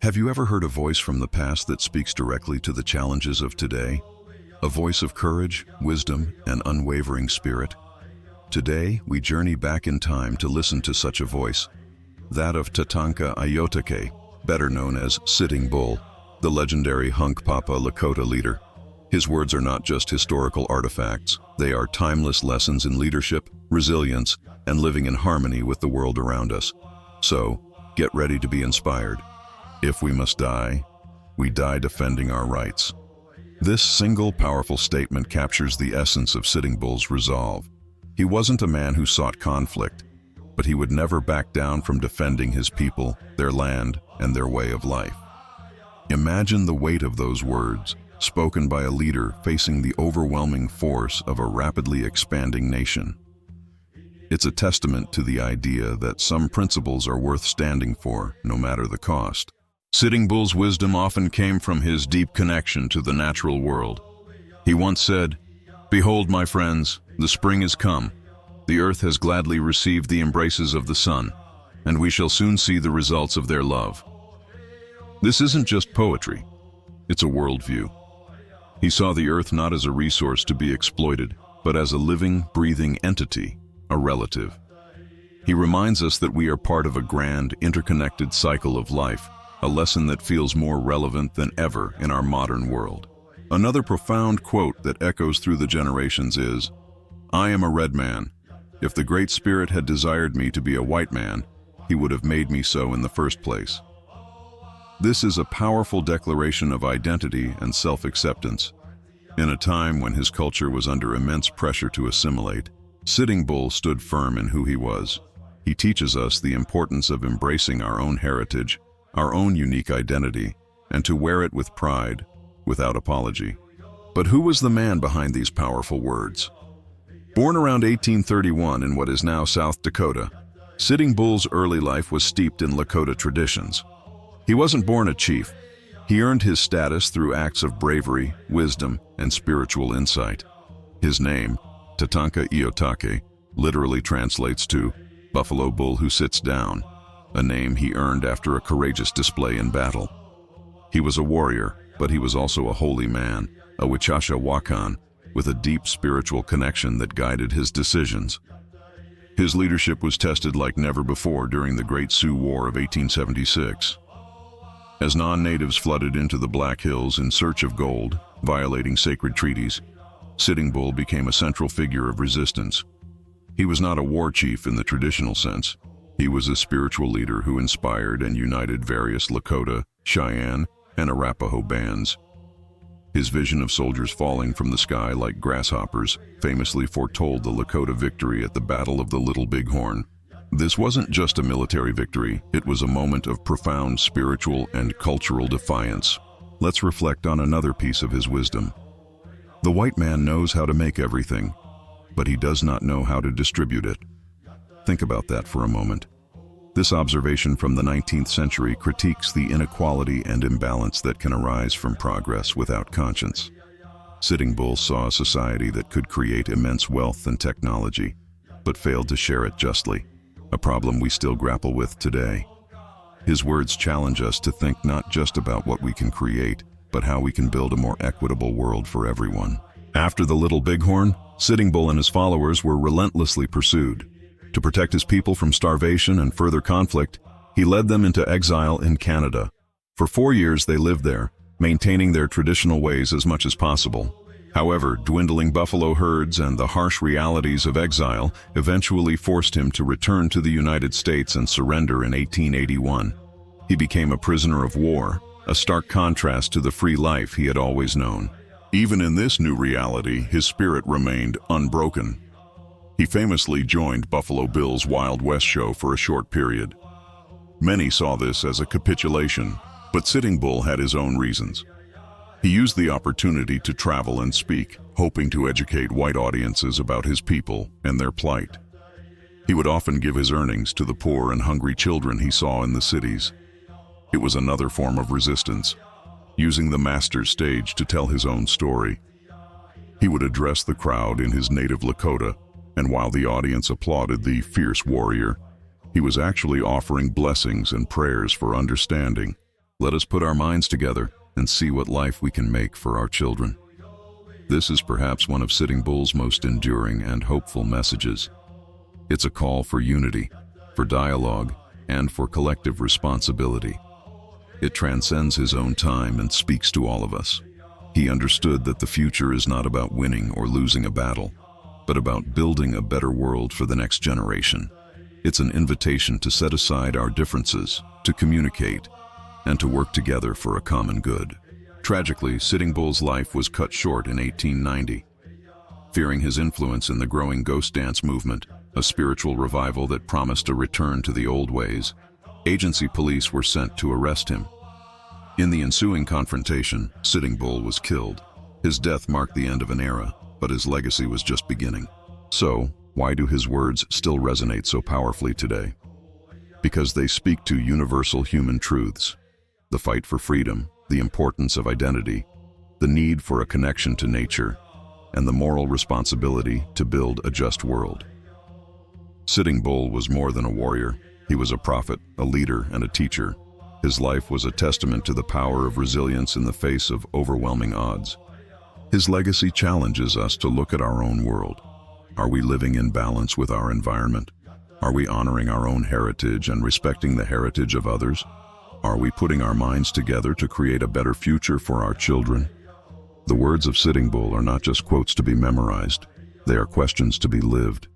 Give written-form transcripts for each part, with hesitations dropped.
Have you ever heard a voice from the past that speaks directly to the challenges of today? A voice of courage, wisdom, and unwavering spirit? Today, we journey back in time to listen to such a voice, that of Tatanka Ayotake, better known as Sitting Bull, the legendary Hunkpapa Lakota leader. His words are not just historical artifacts, they are timeless lessons in leadership, resilience, and living in harmony with the world around us. So, get ready to be inspired. If we must die, we die defending our rights. This single powerful statement captures the essence of Sitting Bull's resolve. He wasn't a man who sought conflict, but he would never back down from defending his people, their land, and their way of life. Imagine the weight of those words, spoken by a leader facing the overwhelming force of a rapidly expanding nation. It's a testament to the idea that some principles are worth standing for, no matter the cost. Sitting Bull's wisdom often came from his deep connection to the natural world. He once said, "Behold, my friends, the spring is come. The earth has gladly received the embraces of the sun, and we shall soon see the results of their love." This isn't just poetry, it's a worldview. He saw the earth not as a resource to be exploited, but as a living, breathing entity, a relative. He reminds us that we are part of a grand, interconnected cycle of life, a lesson that feels more relevant than ever in our modern world. Another profound quote that echoes through the generations is, "I am a red man. If the Great Spirit had desired me to be a white man, he would have made me so in the first place." This is a powerful declaration of identity and self-acceptance. In a time when his culture was under immense pressure to assimilate, Sitting Bull stood firm in who he was. He teaches us the importance of embracing our own heritage, our own unique identity, and to wear it with pride, without apology. But who was the man behind these powerful words? Born around 1831 in what is now South Dakota, Sitting Bull's early life was steeped in Lakota traditions. He wasn't born a chief. He earned his status through acts of bravery, wisdom, and spiritual insight. His name, Tatanka Ayotake, literally translates to Buffalo Bull who sits down, a name he earned after a courageous display in battle. He was a warrior, but he was also a holy man, a Wichasha Wakan, with a deep spiritual connection that guided his decisions. His leadership was tested like never before during the Great Sioux War of 1876. As non-natives flooded into the Black Hills in search of gold, violating sacred treaties, Sitting Bull became a central figure of resistance. He was not a war chief in the traditional sense. He was a spiritual leader who inspired and united various Lakota, Cheyenne, and Arapaho bands. His vision of soldiers falling from the sky like grasshoppers famously foretold the Lakota victory at the Battle of the Little Bighorn. This wasn't just a military victory, it was a moment of profound spiritual and cultural defiance. Let's reflect on another piece of his wisdom. The white man knows how to make everything, but he does not know how to distribute it. Think about that for a moment. This observation from the 19th century critiques the inequality and imbalance that can arise from progress without conscience. Sitting Bull saw a society that could create immense wealth and technology, but failed to share it justly, a problem we still grapple with today. His words challenge us to think not just about what we can create, but how we can build a more equitable world for everyone. After the Little Bighorn, Sitting Bull and his followers were relentlessly pursued. To protect his people from starvation and further conflict, he led them into exile in Canada. For 4 years they lived there, maintaining their traditional ways as much as possible. However, dwindling buffalo herds and the harsh realities of exile eventually forced him to return to the United States and surrender in 1881. He became a prisoner of war, a stark contrast to the free life he had always known. Even in this new reality, his spirit remained unbroken. He famously joined Buffalo Bill's Wild West show for a short period. Many saw this as a capitulation, but Sitting Bull had his own reasons. He used the opportunity to travel and speak, hoping to educate white audiences about his people and their plight. He would often give his earnings to the poor and hungry children he saw in the cities. It was another form of resistance, using the master's stage to tell his own story. He would address the crowd in his native Lakota, and while the audience applauded the fierce warrior, he was actually offering blessings and prayers for understanding, Let us put our minds together and see what life we can make for our children. This is perhaps one of Sitting Bull's most enduring and hopeful messages. It's a call for unity, for dialogue, and for collective responsibility. It transcends his own time and speaks to all of us. He understood that the future is not about winning or losing a battle, but about building a better world for the next generation. It's an invitation to set aside our differences, to communicate, and to work together for a common good. Tragically, Sitting Bull's life was cut short in 1890. Fearing his influence in the growing ghost dance movement, a spiritual revival that promised a return to the old ways, agency police were sent to arrest him. In the ensuing confrontation, Sitting Bull was killed. His death marked the end of an era, but his legacy was just beginning. So, why do his words still resonate so powerfully today? Because they speak to universal human truths: the fight for freedom, the importance of identity, the need for a connection to nature, and the moral responsibility to build a just world. Sitting Bull was more than a warrior. He was a prophet, a leader, and a teacher. His life was a testament to the power of resilience in the face of overwhelming odds. His legacy challenges us to look at our own world. Are we living in balance with our environment? Are we honoring our own heritage and respecting the heritage of others? Are we putting our minds together to create a better future for our children? The words of Sitting Bull are not just quotes to be memorized. They are questions to be lived.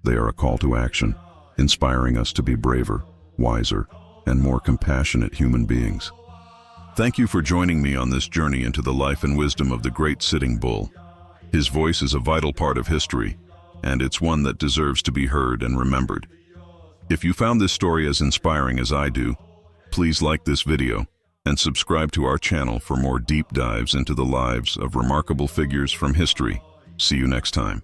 They are a call to action, inspiring us to be braver, wiser, and more compassionate human beings. Thank you for joining me on this journey into the life and wisdom of the great Sitting Bull. His voice is a vital part of history, and it's one that deserves to be heard and remembered. If you found this story as inspiring as I do, please like this video and subscribe to our channel for more deep dives into the lives of remarkable figures from history. See you next time.